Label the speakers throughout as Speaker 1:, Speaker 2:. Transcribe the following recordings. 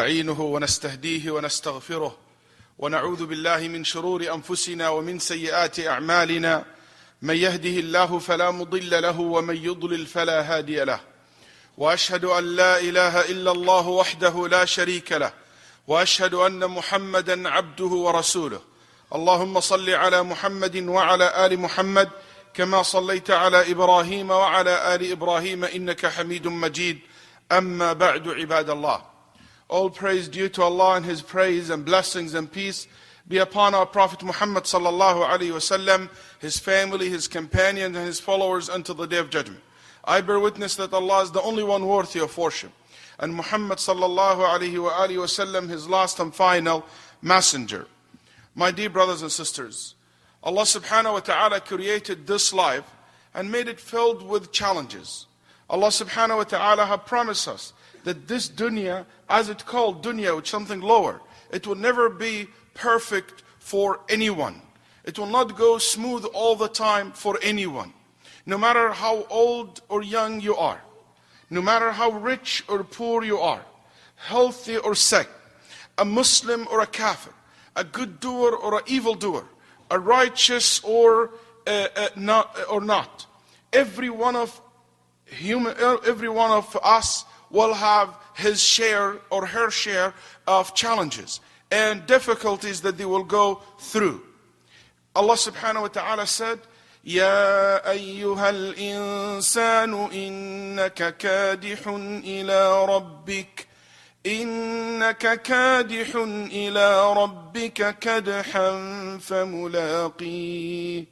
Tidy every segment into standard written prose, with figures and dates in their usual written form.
Speaker 1: ونستعينه ونستهديه ونستغفره ونعوذ بالله من شرور أنفسنا ومن سيئات أعمالنا من يهده الله فلا مضل له ومن يضلل فلا هادي له وأشهد أن لا إله إلا الله وحده لا شريك له وأشهد أن محمدا عبده ورسوله اللهم صل على محمد وعلى آل محمد كما صليت على إبراهيم وعلى آل إبراهيم إنك حميد مجيد أما بعد عباد الله. All praise due to Allah, and His praise and blessings and peace be upon our Prophet Muhammad sallallahu alaihi wasallam, his family, his companions and his followers until the day of judgment. I bear witness that Allah is the only one worthy of worship, and Muhammad sallallahu alaihi wasallam, his last and final messenger. My dear brothers and sisters, Allah subhanahu wa ta'ala created this life and made it filled with challenges. Allah subhanahu wa ta'ala have promised us that this dunya, as it's called dunya, which is something lower, it will never be perfect for anyone. It will not go smooth all the time for anyone. No matter how old or young you are, no matter how rich or poor you are, healthy or sick, a Muslim or a kafir, a good doer or an evil doer, a righteous or not. Every one of us will have his share or her share of challenges and difficulties that they will go through. Allah subhanahu wa ta'ala said, يا أيها الإنسان إنك كادح إلى ربك إنك كادح إلى ربك كدحا فملاقيه.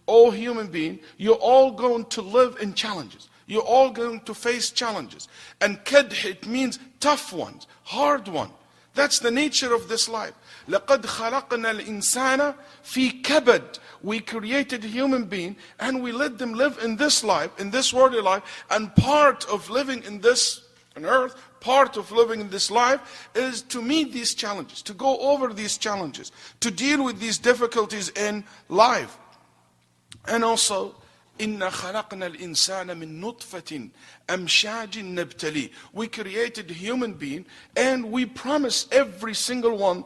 Speaker 1: O human being, you're all going to live in challenges. You're all going to face challenges. And kadh, it means tough ones, hard one. That's the nature of this life. لَقَدْ خَلَقْنَا الْإِنسَانَ فِي كَبَدٍ. We created a human being and we let them live in this life, in this worldly life. And part of living in this on earth, part of living in this life is to meet these challenges, to go over these challenges, to deal with these difficulties in life. And also, إِنَّا خَلَقْنَا الْإِنسَانَ مِن نُطْفَةٍ أَمْشَاجٍ نَبْتَلِيهِ. We created a human being and we promise every single one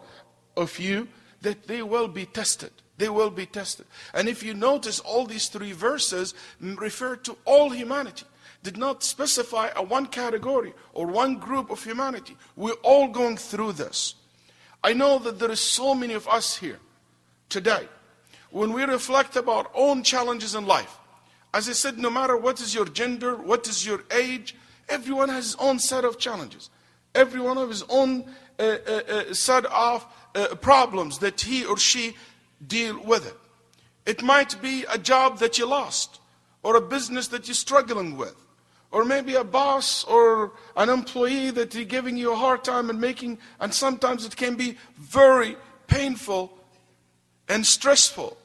Speaker 1: of you that they will be tested. They will be tested. And if you notice, all these three verses refer to all humanity. Did not specify a one category or one group of humanity. We're all going through this. I know that there is so many of us here today. When we reflect about our own challenges in life, as I said, no matter what is your gender, what is your age, everyone has his own set of challenges. Everyone of his own set of problems that he or she deal with it. It might be a job that you lost, or a business that you're struggling with, or maybe a boss or an employee that is giving you a hard time and sometimes it can be very painful and stressful.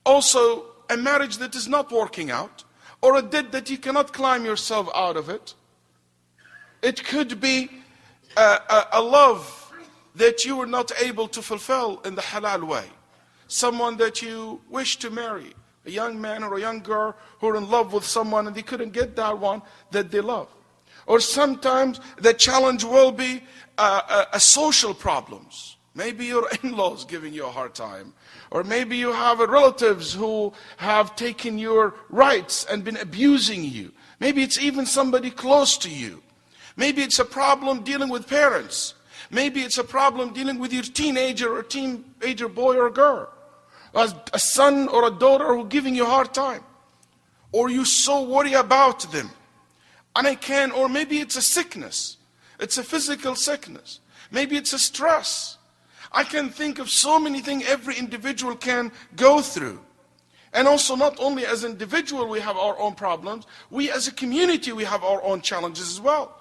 Speaker 1: Also, a marriage that is not working out, or a debt that you cannot climb yourself out of it. It could be a love that you were not able to fulfill in the halal way. Someone that you wish to marry, a young man or a young girl who are in love with someone and they couldn't get that one that they love. Or sometimes the challenge will be a social problems. Maybe your in-laws giving you a hard time. Or maybe you have relatives who have taken your rights and been abusing you. Maybe it's even somebody close to you. Maybe it's a problem dealing with parents. Maybe it's a problem dealing with your teenager or teenager boy or girl. A son or a daughter who giving you a hard time. Or you so worry about them. Or maybe it's a sickness. It's a physical sickness. Maybe it's a stress. I can think of so many things every individual can go through. And also, not only as an individual we have our own problems, we as a community we have our own challenges as well.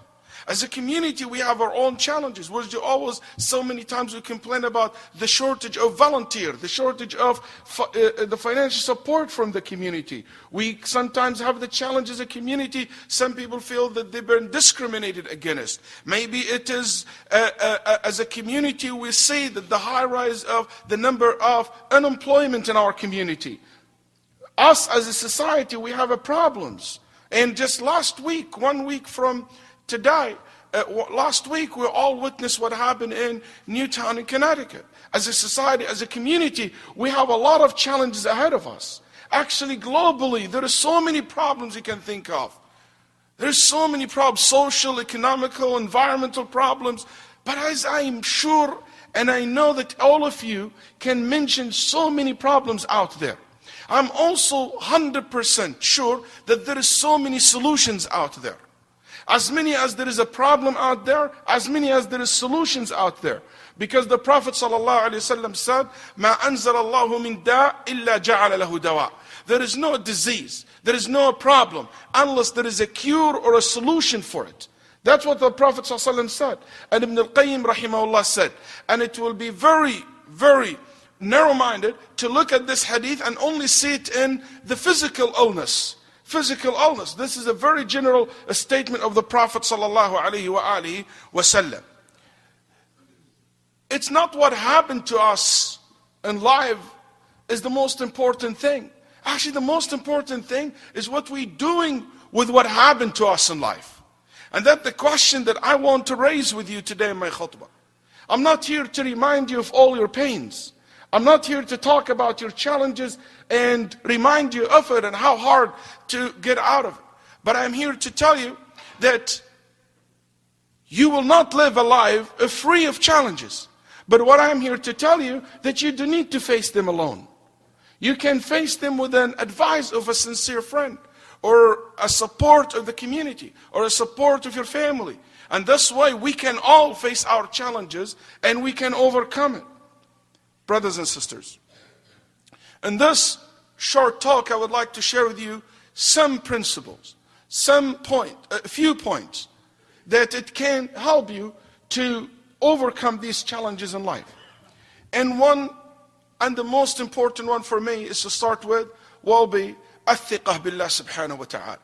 Speaker 1: As a community, we have our own challenges. So many times we complain about the shortage of volunteers, the shortage of the financial support from the community. We sometimes have the challenge as a community. Some people feel that they've been discriminated against. Maybe it is, as a community, we see that the high rise of the number of unemployment in our community. Us as a society, we have problems. And just last week, 1 week from today, Last week we all witnessed what happened in Newtown in Connecticut. As a society, as a community, we have a lot of challenges ahead of us. Actually, globally, there are so many problems you can think of. There's so many problems, social, economical, environmental problems. But as I'm sure, and I know that all of you can mention so many problems out there, I'm also 100% sure that there is so many solutions out there. As many as there is a problem out there, as many as there is solutions out there. Because the Prophet ﷺ said, مَا أَنزَلَ اللَّهُ مِن دَاءٍ إِلَّا جَعَلَ لَهُ دَوَاءً. There is no disease, there is no problem, unless there is a cure or a solution for it. That's what the Prophet ﷺ said. And Ibn al-Qayyim rahimahullah said, and it will be very, very narrow-minded to look at this hadith and only see it in the physical illness. Physical illness. This is a very general statement of the Prophet ﷺ. It's not what happened to us in life is the most important thing. Actually, the most important thing is what we're doing with what happened to us in life. And that's the question that I want to raise with you today in my khutbah. I'm not here to remind you of all your pains. I'm not here to talk about your challenges and remind you of it and how hard to get out of it. But I'm here to tell you that you will not live a life free of challenges. But what I'm here to tell you, that you do need to face them alone. You can face them with an advice of a sincere friend, or a support of the community, or a support of your family. And this way we can all face our challenges and we can overcome it. Brothers and sisters, in this short talk I would like to share with you some principles, a few points that it can help you to overcome these challenges in life. And one, and the most important one for me, is to start with, will be الثقة بالله سبحانه وتعالى.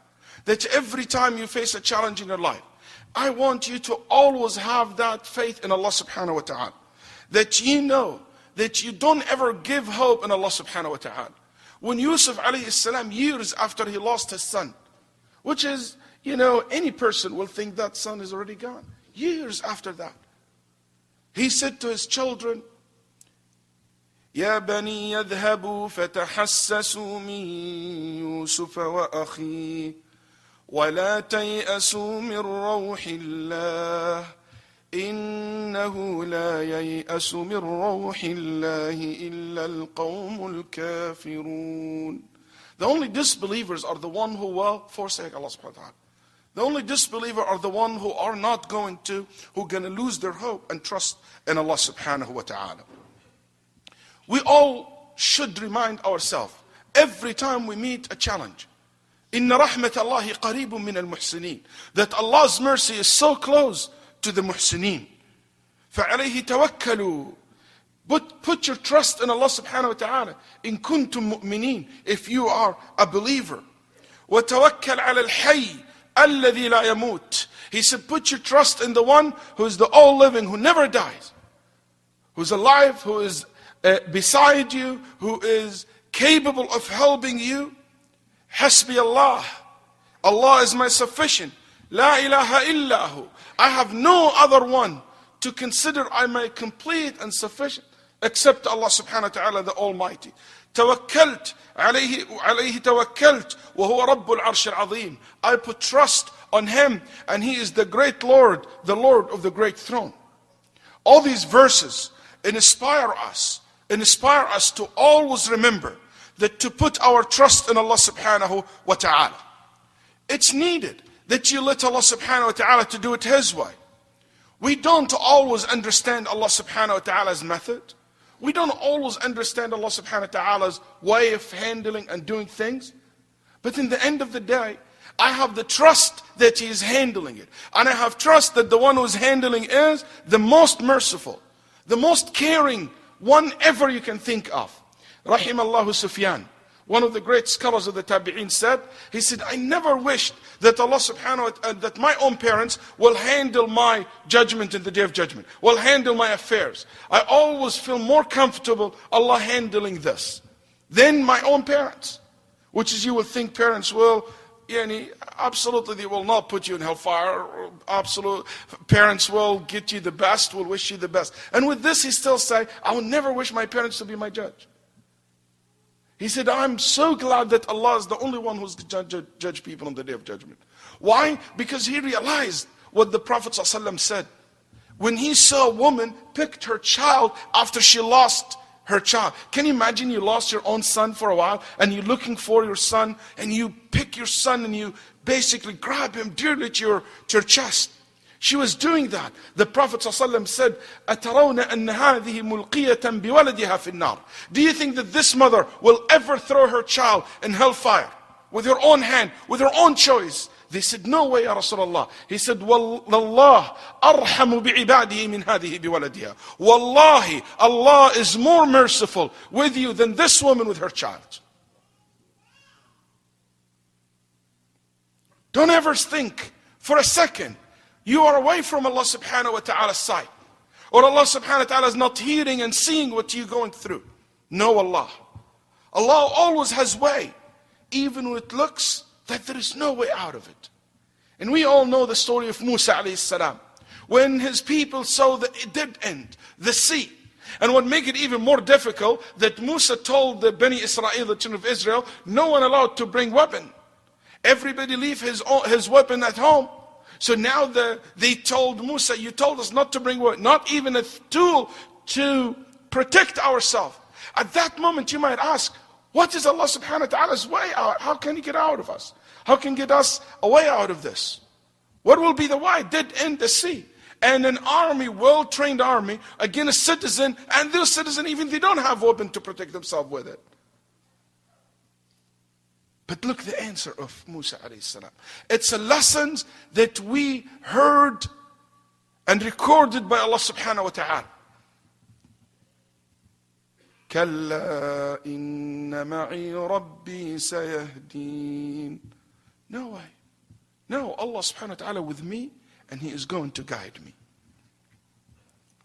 Speaker 1: That every time you face a challenge in your life, I want you to always have that faith in Allah subhanahu wa ta'ala. That you know that you don't ever give hope in Allah subhanahu wa ta'ala. When Yusuf alayhi salam, years after he lost his son, which is, any person will think that son is already gone. Years after that, he said to his children, يا بني يذهبوا فتحسسوا من يوسف وأخيه ولا تيأسوا من روح الله إنه لا ييأس من روح الله إلا القوم الكافرون. The only disbelievers are the one who will forsake Allah subhanahu wa ta'ala. The only disbeliever are the one who are not going to lose their hope and trust in Allah subhanahu wa ta'ala. We all should remind ourselves every time we meet a challenge, إِنَّ رَحْمَةَ اللَّهِ قَرِيبٌ مِّنَ الْمُحْسِنِينَ, that Allah's mercy is so close to the muhsineen. فَعَلَيْهِ تَوَكَّلُوا, put your trust in Allah subhanahu wa ta'ala. إِن كُنتُم مُؤْمِنِينَ, if you are a believer. وَتَوَكَّلْ عَلَى الْحَيِّ الَّذِي لَا يَمُوتُ. He said, put your trust in the one who is the all-living, who never dies, who's alive, who is beside you, who is capable of helping you. Hasbi Allah. Allah is my sufficient. La ilaha illahu. I have no other one to consider I my complete and sufficient except Allah subhanahu wa ta'ala, the Almighty. توكلت عليه توكلت وهو رب العرش العظيم. I put trust on Him, and He is the great Lord, the Lord of the great throne. All these verses inspire us to always remember that to put our trust in Allah subhanahu wa ta'ala. It's needed that you let Allah subhanahu wa ta'ala to do it His way. We don't always understand Allah subhanahu wa ta'ala's method. We don't always understand Allah subhanahu wa ta'ala's way of handling and doing things. But in the end of the day, I have the trust that He is handling it. And I have trust that the one who is handling is the most merciful, the most caring one ever you can think of. Rahimallahu Sufyan, one of the great scholars of the Tabi'een, said, he said, I never wished that Allah subhanahu wa ta'ala, that my own parents will handle my judgment in the Day of Judgment, will handle my affairs. I always feel more comfortable Allah handling this than my own parents. Which is, you will think parents will, absolutely they will not put you in hellfire. Absolute parents will get you the best, will wish you the best. And with this he still say, I will never wish my parents to be my judge. He said, I'm so glad that Allah is the only one who's to judge people on the day of judgment. Why? Because he realized what the Prophet ﷺ said. When he saw a woman picked her child after she lost her child. Can you imagine you lost your own son for a while and you're looking for your son and you pick your son and you basically grab him dearly to your chest. She was doing that. The Prophet ﷺ said, أَتَرَوْنَ أَنَّ هَذِهِ مُلْقِيَةً بِوَلَدِهَا فِي النَّارِ. Do you think that this mother will ever throw her child in hellfire with her own hand, with her own choice? They said, no way, Ya Rasulullah. He said, وَاللَّهِ أَرْحَمُ بِعِبَادِهِ مِنْ هَذِهِ بِوَلَدِهَا. Wallahi, Allah is more merciful with you than this woman with her child. Don't ever think for a second you are away from Allah subhanahu wa ta'ala's sight. Or Allah subhanahu wa ta'ala is not hearing and seeing what you're going through. No, Allah always has way, even when it looks that there is no way out of it. And we all know the story of Musa alayhi salam. When his people saw the dead end, the sea. And what made it even more difficult, that Musa told the Bani Israel, the children of Israel, no one allowed to bring weapon. Everybody leave his weapon at home. So now they told Musa, you told us not to bring weapon, not even a tool to protect ourselves. At that moment you might ask, what is Allah subhanahu wa ta'ala's way out? How can he get out of us? How can he get us a way out of this? What will be the way? Dead end the sea. And an army, well-trained army, against a citizen, and those citizens, even they don't have weapon to protect themselves with it. But look the answer of Musa alayhi salam. It's a lesson that we heard and recorded by Allah subhanahu wa ta'ala. كَلَّا إِنَّ مَعِي رَبِّي سَيَهْدِينَ. No way. No, Allah subhanahu wa ta'ala with me and He is going to guide me.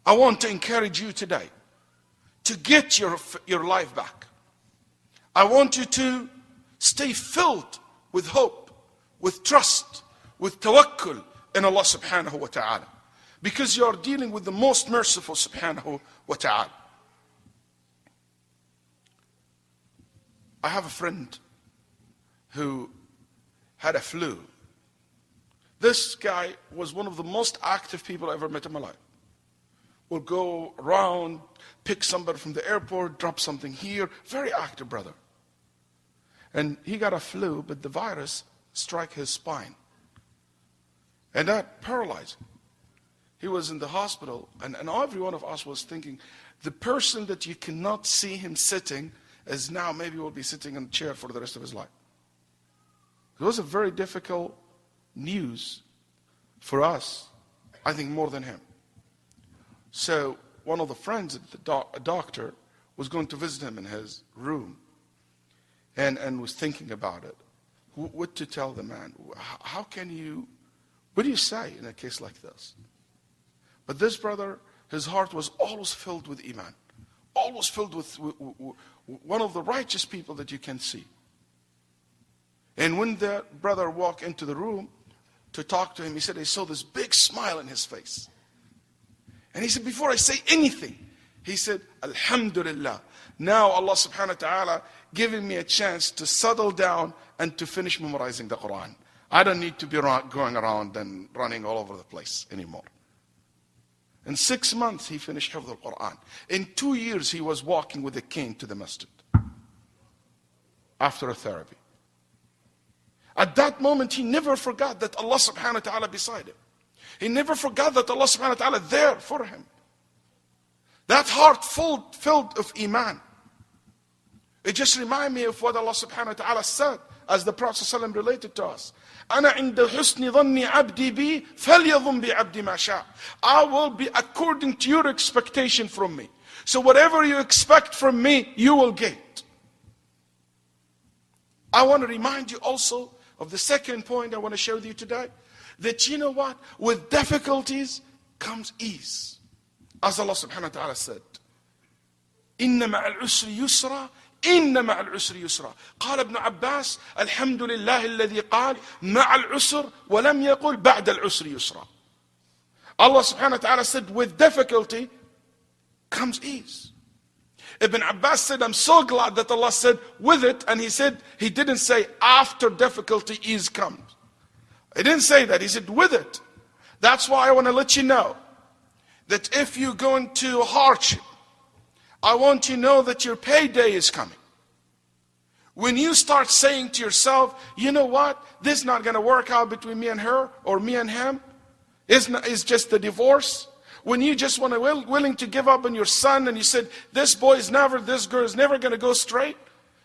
Speaker 1: I want to encourage you today to get your life back. I want you to stay filled with hope, with trust, with tawakkul in Allah subhanahu wa ta'ala. Because you are dealing with the most merciful subhanahu wa ta'ala. I have a friend who had a flu. This guy was one of the most active people I ever met in my life. Will go around, pick somebody from the airport, drop something here. Very active brother. And he got a flu, but the virus struck his spine. And that paralyzed him. He was in the hospital, and every one of us was thinking, the person that you cannot see him sitting is now maybe will be sitting in a chair for the rest of his life. It was a very difficult news for us, I think more than him. So one of the friends, a doctor, was going to visit him in his room and was thinking about it. What to tell the man? How can you, what do you say in a case like this? But this brother, his heart was always filled with iman. Always filled with one of the righteous people that you can see. And when the brother walked into the room to talk to him, he said he saw this big smile in his face. And he said, before I say anything, he said, Alhamdulillah. Now Allah subhanahu wa ta'ala giving me a chance to settle down and to finish memorizing the Quran. I don't need to be going around and running all over the place anymore. In 6 months, he finished Hifz al-Quran. In 2 years, he was walking with a cane to the masjid. After a therapy. At that moment, he never forgot that Allah subhanahu wa ta'ala beside him. He never forgot that Allah subhanahu wa ta'ala there for him. That heart filled of iman. It just reminds me of what Allah subhanahu wa ta'ala said, as the Prophet ﷺ related to us. أَنَا عِنْدَ حُسْنِ ظَنِّ عَبْدِي بِي فَلْيَظُمْ بِعَبْدِ مَا شَاءَ. I will be according to your expectation from me. So whatever you expect from me, you will get. I want to remind you also of the second point I want to share with you today. That you know what? With difficulties comes ease. As Allah subhanahu wa ta'ala said, إِنَّ مَعَ الْعُسْرِ يُسْرًا إن مع العسر يسرا. قال ابن عباس الحمد لله الذي قال مع العسر ولم يقل بعد العسر يسرا. Allah subhanahu wa ta'ala said, with difficulty comes ease. Ibn Abbas said, I'm so glad that Allah said with it, and he didn't say after difficulty ease comes. He didn't say that, he said with it. That's why I want to let you know that if you go into hardship, I want you to know that your payday is coming. When you start saying to yourself, you know what, this is not going to work out between me and her, or me and him, it's just the divorce. When you just want to willing to give up on your son, and you said, this girl is never going to go straight,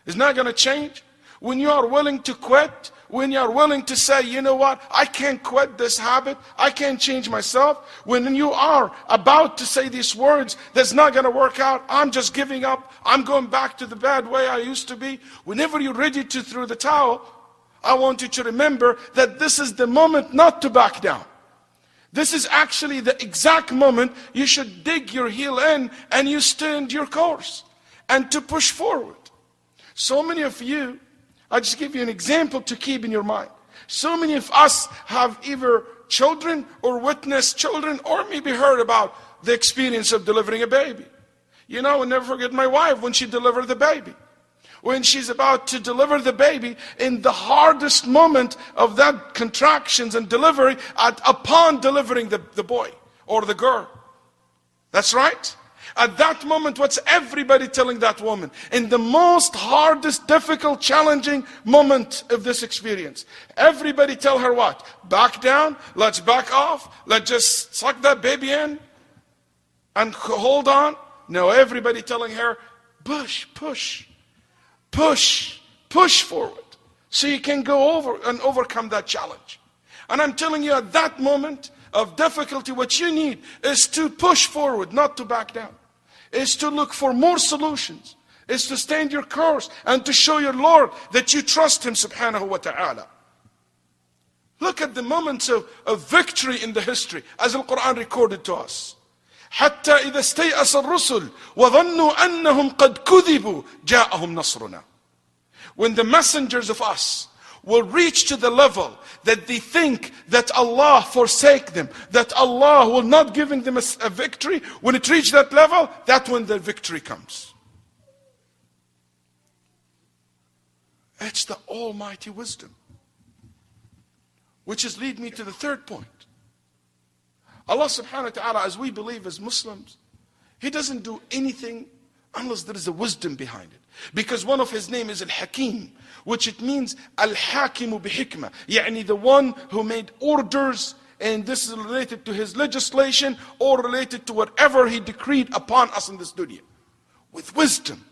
Speaker 1: it's not going to change. When you are willing to quit, when you are willing to say, you know what, I can't quit this habit, I can't change myself. When you are about to say these words, that's not going to work out, I'm just giving up, I'm going back to the bad way I used to be. Whenever you're ready to throw the towel, I want you to remember that this is the moment not to back down. This is actually the exact moment you should dig your heel in and you stand your course and to push forward. So many of you, I'll just give you an example to keep in your mind. So many of us have either children or witnessed children or maybe heard about the experience of delivering a baby. You know, I'll never forget my wife when she delivered the baby. When she's about to deliver the baby, in the hardest moment of that contractions and delivery, upon delivering the boy or the girl. That's right. At that moment, what's everybody telling that woman? In the most hardest, difficult, challenging moment of this experience. Everybody tell her what? Back down, let's back off, let's just suck that baby in and hold on. No, everybody telling her, push forward so you can go over and overcome that challenge. And I'm telling you, at that moment of difficulty, what you need is to push forward, not to back down. Is to look for more solutions. Is to stand your course and to show your Lord that you trust Him subhanahu wa ta'ala. Look at the moments of victory in the history as the Quran recorded to us. حتى إذا استيأس الرسل وظنوا أنهم قد كذبوا جاءهم نصرنا. When the messengers of us will reach to the level that they think that Allah forsake them, that Allah will not give them a victory, when it reaches that level, that's when the victory comes. It's the almighty wisdom. Which has lead me to the third point. Allah subhanahu wa ta'ala, as we believe as Muslims, He doesn't do anything unless there is a wisdom behind it. Because one of His name is Al-Hakim, which it means Al-Hakimu bihikmah, yani the one who made orders, and this is related to His legislation or related to whatever He decreed upon us in this dunya. With wisdom.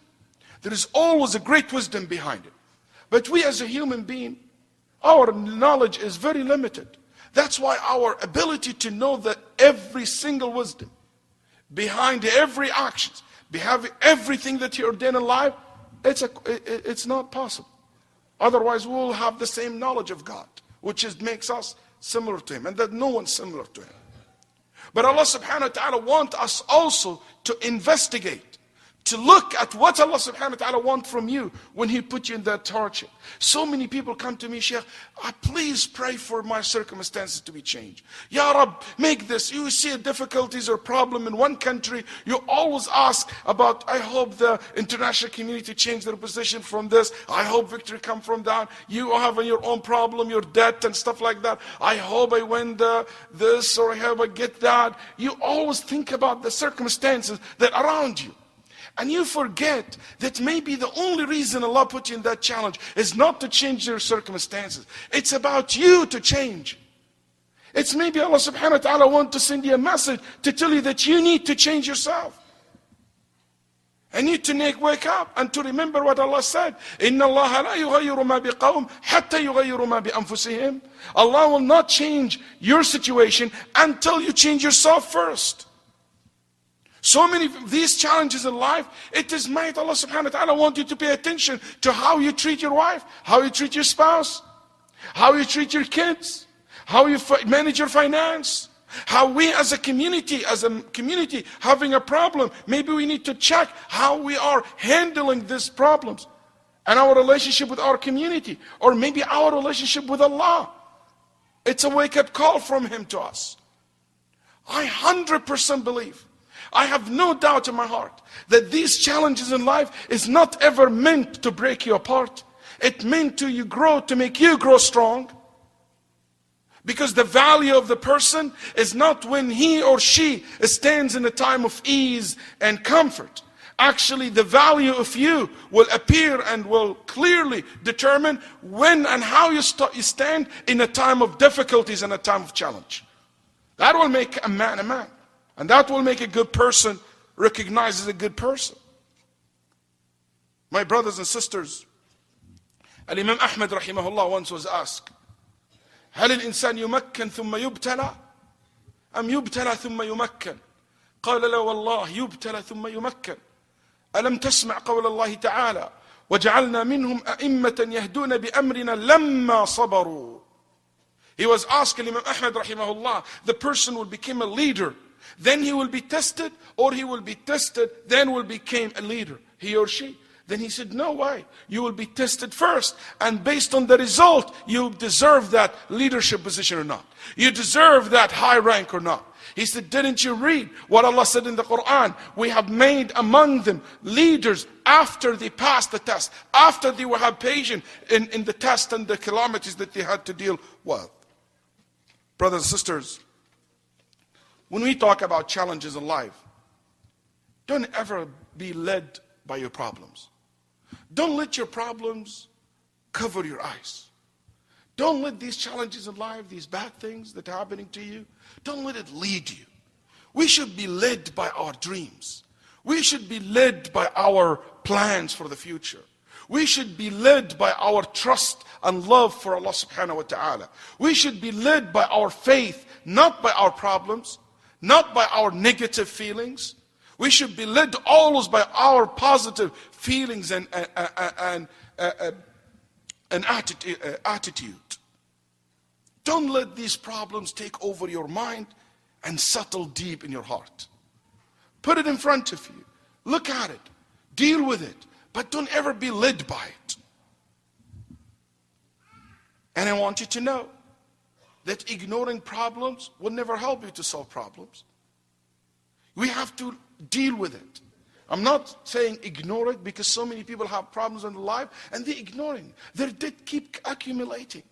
Speaker 1: There is always a great wisdom behind it. But we as a human being, our knowledge is very limited. That's why our ability to know that every single wisdom behind every action, behind everything that He ordained in life, it's not possible. Otherwise we will have the same knowledge of God, which makes us similar to Him, and that no one's similar to Him. But Allah subhanahu wa ta'ala wants us also to investigate, to look at what Allah subhanahu wa ta'ala wants from you when He put you in that hardship. So many people come to me, Shaykh, please pray for my circumstances to be changed. Ya Rab, make this. You see difficulties or problem in one country, you always ask about, I hope the international community change their position from this. I hope victory come from that. You have your own problem, your debt and stuff like that. I hope I win this, or I hope I get that. You always think about the circumstances that are around you. And you forget that maybe the only reason Allah put you in that challenge is not to change your circumstances. It's about you to change. It's maybe Allah subhanahu wa ta'ala wants to send you a message to tell you that you need to change yourself. And you need to wake up and to remember what Allah said. إِنَّ اللَّهَ لَا يُغَيِّرُ مَا بِقَوْمٍ حَتَّى يُغَيِّرُ مَا بِأَنفُسِهِمْ. Allah will not change your situation until you change yourself first. So many of these challenges in life, it is made Allah subhanahu wa ta'ala want you to pay attention to how you treat your wife, how you treat your spouse, how you treat your kids, how you manage your finance, How we as a community having a problem, maybe we need to check how we are handling these problems and our relationship with our community, or maybe our relationship with Allah. It's a wake-up call from Him to us. I 100% believe, I have no doubt in my heart, that these challenges in life is not ever meant to break you apart. It's meant to you grow, to make you grow strong. Because the value of the person is not when he or she stands in a time of ease and comfort. Actually, the value of you will appear and will clearly determine when and how you stand in a time of difficulties and a time of challenge. That will make a man a man. And that will make a good person recognized as a good person. My brothers and sisters, Al-Imam Ahmad rahimahullah once was asked, هل الإنسان يمكن ثم يبتلى أم يبتلى ثم يمكن؟ قال لا والله يبتلى ثم يمكن. ألم تسمع قول الله تعالى وجعلنا منهم أئمة يهدون بأمرنا لما صبروا. He was asking Imam Ahmad rahimahullah, the person will become a leader, then he will be tested, or he will be tested, then will become a leader, he or she. Then he said, no way. You will be tested first. And based on the result, you deserve that leadership position or not. You deserve that high rank or not. He said, didn't you read what Allah said in the Quran? We have made among them leaders after they passed the test. After they will have patience in the test and the calamities that they had to deal with. Brothers and sisters, when we talk about challenges in life, don't ever be led by your problems. Don't let your problems cover your eyes. Don't let these challenges in life, these bad things that are happening to you, don't let it lead you. We should be led by our dreams. We should be led by our plans for the future. We should be led by our trust and love for Allah subhanahu wa ta'ala. We should be led by our faith, not by our problems, not by our negative feelings. We should be led always by our positive feelings and attitude. Don't let these problems take over your mind and settle deep in your heart. Put it in front of you. Look at it. Deal with it. But don't ever be led by it. And I want you to know that ignoring problems will never help you to solve problems. We have to deal with it. I'm not saying ignore it, because so many people have problems in their life and they're ignoring. Their debt keep accumulating.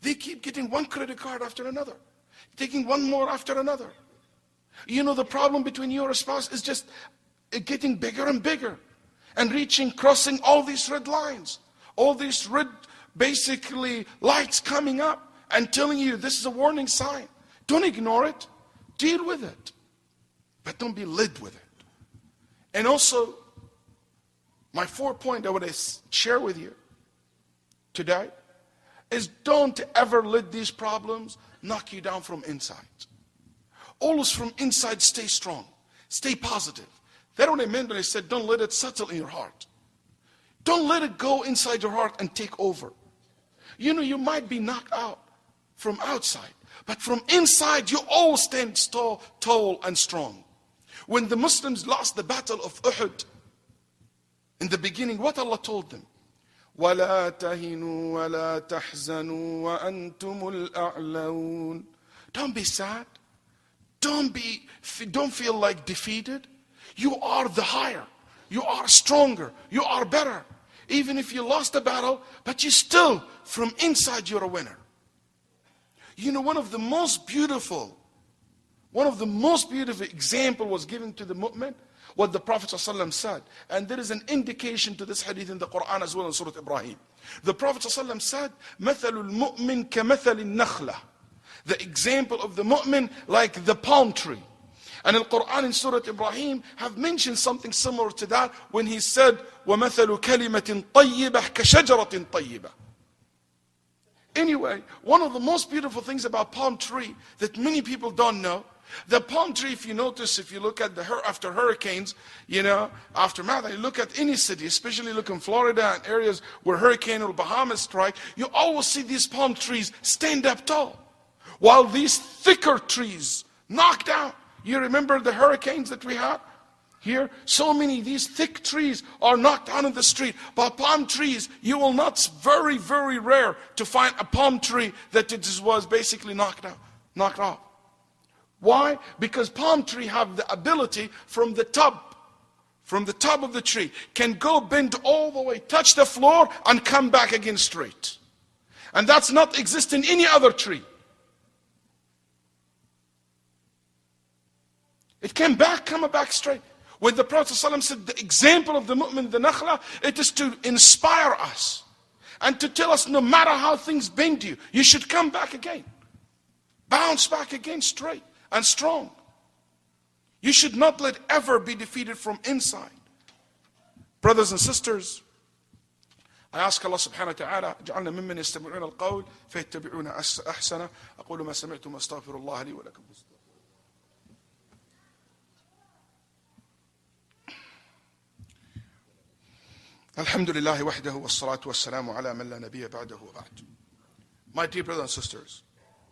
Speaker 1: They keep getting one credit card after another, taking one more after another. You know, the problem between you and your spouse is just getting bigger and bigger and crossing all these red lines, all these red basically lights coming up and telling you this is a warning sign. Don't ignore it. Deal with it. But don't be led with it. And also, my 4th point I want to share with you today is don't ever let these problems knock you down from inside. Always from inside, stay strong. Stay positive. That's what I meant when I said don't let it settle in your heart. Don't let it go inside your heart and take over. You know, you might be knocked out from outside, but from inside, you always stand tall and strong. When the Muslims lost the battle of Uhud, in the beginning, what Allah told them? وَلَا تَهِنُوا وَلَا تَحْزَنُوا وَأَنْتُمُ الْأَعْلَوْنَ. Don't be sad. Don't feel like defeated. You are the higher. You are stronger. You are better. Even if you lost the battle, but you still, from inside, you're a winner. You know, one of the most beautiful example was given to the mu'min, what the Prophet ﷺ said. And there is an indication to this hadith in the Quran as well in Surah Ibrahim. The Prophet ﷺ said, مَثَلُ الْمُؤْمِنِ كَمَثَلِ النَّخْلَةِ. The example of the mu'min like the palm tree. And in Quran in Surah Ibrahim have mentioned something similar to that when he said, وَمَثَلُ كَلِمَةٍ طَيِّبَةٍ كَشَجَرَةٍ طَيِّبَةٍ. Anyway, one of the most beautiful things about palm tree that many people don't know, the palm tree, if you notice, if you look at after hurricanes, you know, aftermath, you look at any city, especially look in Florida and areas where hurricane or Bahamas strike, you always see these palm trees stand up tall. While these thicker trees knocked down. You remember the hurricanes that we had here? So many, these thick trees are knocked down in the street. But palm trees, you will not, it's very, very rare to find a palm tree that it was basically knocked off. Why? Because palm tree have the ability from the top of the tree, can go bend all the way, touch the floor, and come back again straight. And that's not exist in any other tree. It come back straight. When the Prophet ﷺ said the example of the mu'min, the nakhla, it is to inspire us and to tell us no matter how things bend you, you should come back again. Bounce back again straight and strong. You should not let ever be defeated from inside. Brothers and sisters, I ask Allah subhanahu wa ta'ala, اجعلنا ممن يستمعون القول فيتبعون أحسنه. أقول ما سمعتم واستغفر الله لي ولكم. الحمد لله وحده والصلاة والسلام على من لا نبي بعده وبعد. My dear brothers and sisters,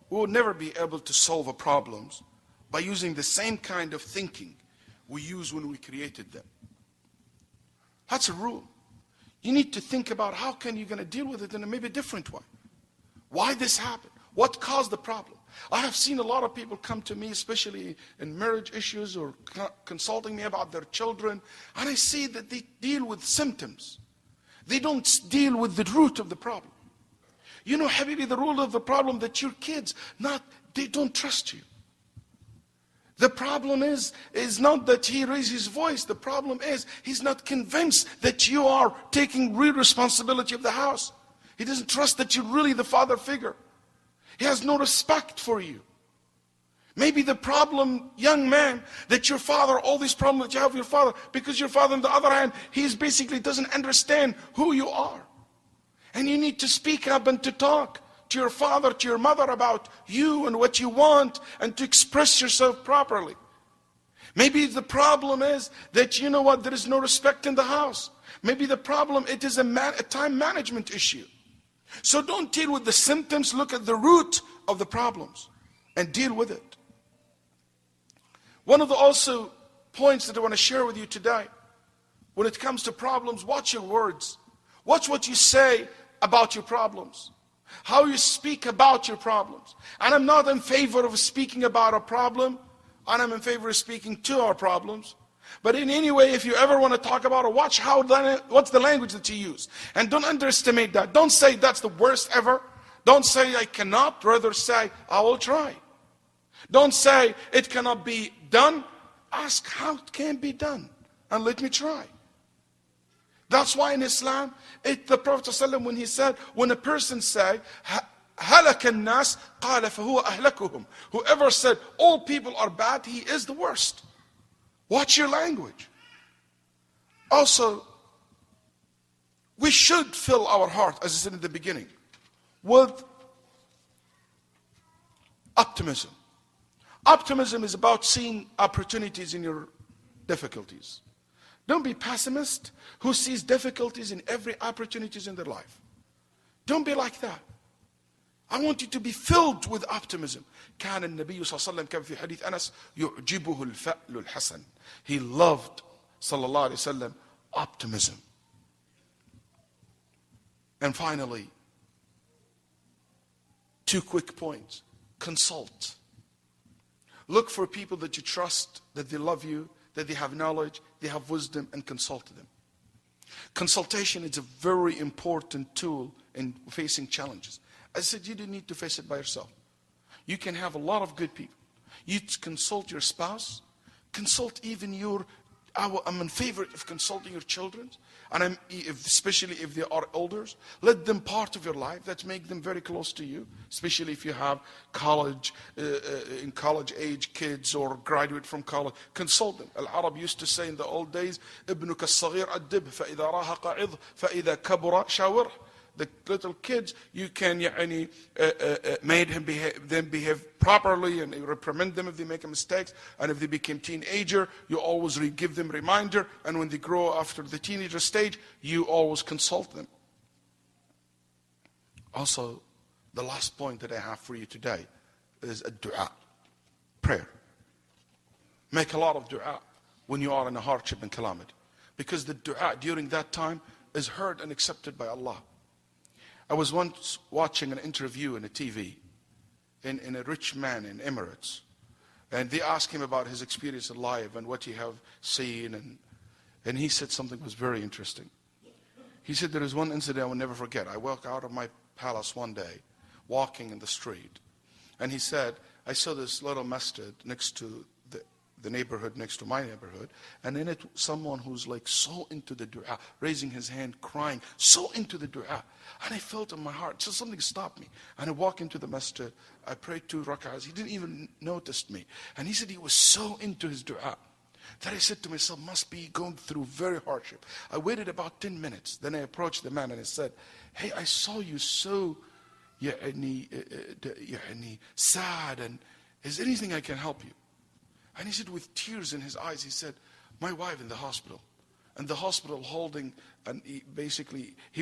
Speaker 1: we will never be able to solve our problems by using the same kind of thinking we used when we created them. That's a rule. You need to think about how can you going to deal with it in a maybe different way. Why this happened? What caused the problem? I have seen a lot of people come to me, especially in marriage issues or consulting me about their children, and I see that they deal with symptoms. They don't deal with the root of the problem. You know, Habibi, the root of the problem that your kids, they don't trust you. The problem is not that he raised his voice. The problem is he's not convinced that you are taking real responsibility of the house. He doesn't trust that you're really the father figure. He has no respect for you. Maybe the problem, young man, that your father, all these problems that you have with your father, because your father, on the other hand, he basically doesn't understand who you are. And you need to speak up and to talk to your father, to your mother about you and what you want, and to express yourself properly. Maybe the problem is that, you know what, there is no respect in the house. Maybe the problem, it is a time management issue. So don't deal with the symptoms, look at the root of the problems and deal with it. One of the also points that I want to share with you today, when it comes to problems, watch your words. Watch what you say about your problems. How you speak about your problems. And I'm not in favor of speaking about a problem, and I'm in favor of speaking to our problems. But in any way, if you ever want to talk about it, watch what's the language that you use. And don't underestimate that. Don't say that's the worst ever. Don't say I cannot. Rather say I will try. Don't say it cannot be done. Ask how it can be done. And let me try. That's why in Islam, the Prophet ﷺ, when he said, when a person say, هَلَكَ النَّاسِ قَالَ فَهُوَ أَهْلَكُهُم. Whoever said all people are bad, he is the worst. Watch your language. Also, we should fill our heart, as I said in the beginning, with optimism. Optimism is about seeing opportunities in your difficulties. Don't be pessimist who sees difficulties in every opportunities in their life. Don't be like that. I want you to be filled with optimism. كان النبي صلى الله عليه وسلم كان في حديث أنس يعجبه الفأل الحسن. He loved صلى الله عليه وسلم optimism. And finally, 2 quick points. Consult. Look for people that you trust, that they love you, that they have knowledge, they have wisdom, and consult them. Consultation is a very important tool in facing challenges. I said you don't need to face it by yourself. You can have a lot of good people. You consult your spouse, consult even I'm in favor of consulting your children, and especially if they are elders. Let them part of your life. That make them very close to you, especially if you have in college age kids or graduate from college. Consult them. Al-Arab used to say in the old days, ابنك الصغير أدب فإذا راهق عظ فإذا كبر شاوره. The little kids, you can made them behave properly and reprimand them if they make mistakes. And if they become teenager, you always give them reminder. And when they grow after the teenager stage, you always consult them. Also, the last point that I have for you today, is a dua, prayer. Make a lot of dua when you are in a hardship and calamity, because the dua during that time is heard and accepted by Allah. I was once watching an interview in a TV in a rich man in Emirates, and they asked him about his experience in life and what he have seen, and he said something was very interesting. He said, there is one incident I will never forget. I walked out of my palace one day, walking in the street, and he said, I saw this little masjid next to the neighborhood, next to my neighborhood, and in it someone who's like so into the dua, raising his hand, crying, so into the dua. And I felt in my heart, so something stopped me. And I walked into the masjid, I prayed 2 rak'ahs, he didn't even notice me. And he said he was so into his dua that I said to myself, must be going through very hardship. I waited about 10 minutes, then I approached the man and I said, hey, I saw you so sad, and is there anything I can help you? And he said with tears in his eyes, he said, my wife in the hospital. And the hospital holding, and he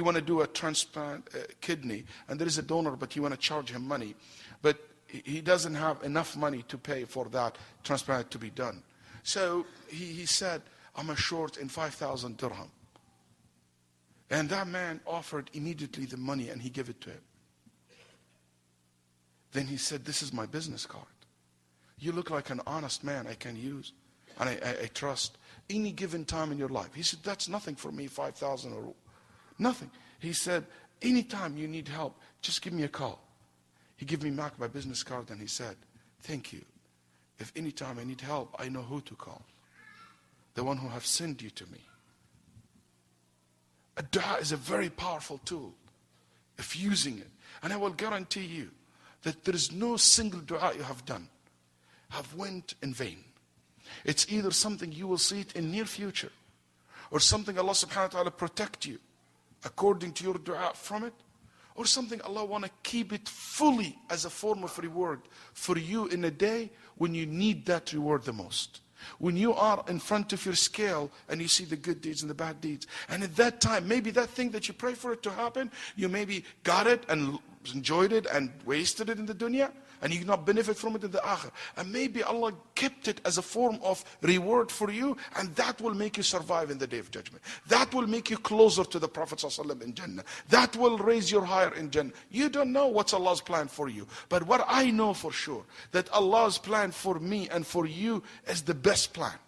Speaker 1: want to do a transplant kidney, and there is a donor, but he want to charge him money. But he doesn't have enough money to pay for that transplant to be done. So he said, I'm short in 5,000 dirham. And that man offered immediately the money, and he gave it to him. Then he said, this is my business card. You look like an honest man I can use, and I trust any given time in your life. He said, that's nothing for me, 5,000 or nothing. He said, anytime you need help, just give me a call. He gave me back my business card, and he said, thank you. If any time I need help, I know who to call. The one who have sent you to me. A dua is a very powerful tool if using it. And I will guarantee you that there is no single dua you have done have went in vain. It's either something you will see it in near future, or something Allah subhanahu wa ta'ala protect you according to your dua from it, or something Allah want to keep it fully as a form of reward for you in a day when you need that reward the most. When you are in front of your scale and you see the good deeds and the bad deeds, and at that time maybe that thing that you pray for it to happen, you maybe got it and enjoyed it and wasted it in the dunya, and you not benefit from it in the akhir. And maybe Allah kept it as a form of reward for you, and that will make you survive in the day of judgment. That will make you closer to the Prophet ﷺ in Jannah. That will raise you higher in Jannah. You don't know what's Allah's plan for you. But what I know for sure, that Allah's plan for me and for you is the best plan.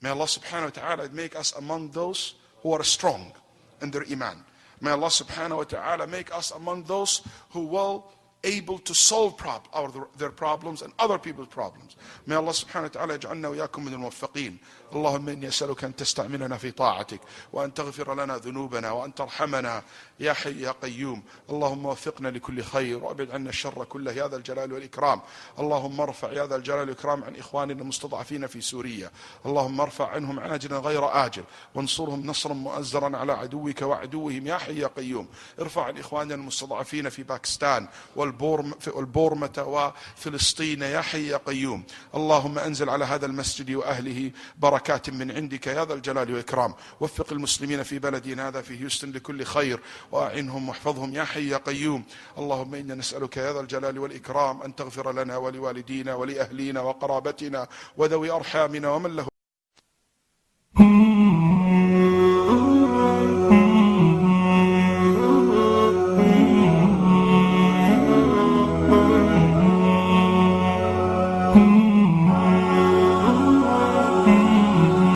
Speaker 1: May Allah subhanahu wa ta'ala make us among those who are strong in their iman. May Allah subhanahu wa ta'ala make us among those who will able to solve their problems and other people's problems. May Allah subhanahu wa ta'ala يجعلنا وإياكم من الموفقين. اللهم إني أسألك أن تستعملنا في طاعتك، وأن تغفر لنا ذنوبنا، وأن ترحمنا يا حي يا قيوم. اللهم وفقنا لكل خير، وأبعد عنا الشر كله يا ذا الجلال والإكرام. اللهم ارفع يا ذا الجلال والإكرام عن إخواننا المستضعفين في سوريا. اللهم ارفع عنهم عاجلا غير آجل، وانصرهم نصرا مؤزرا على عدوك وعدوهم يا حي يا قيوم. ارفع عن إخواننا المستضعفين في باكستان والبورمة وفلسطين يا حي يا قيوم. اللهم أنزل على هذا المسجد وأهله بركات من عندك يا ذا الجلال والإكرام. وفق المسلمين في بلدنا هذا في هيوستن لكل خير، وأعنهم واحفظهم يا حي يا قيوم. اللهم إنا نسألك يا ذا الجلال والإكرام أن تغفر لنا ولوالدينا ولأهلينا وقرابتنا وذوي أرحامنا ومن له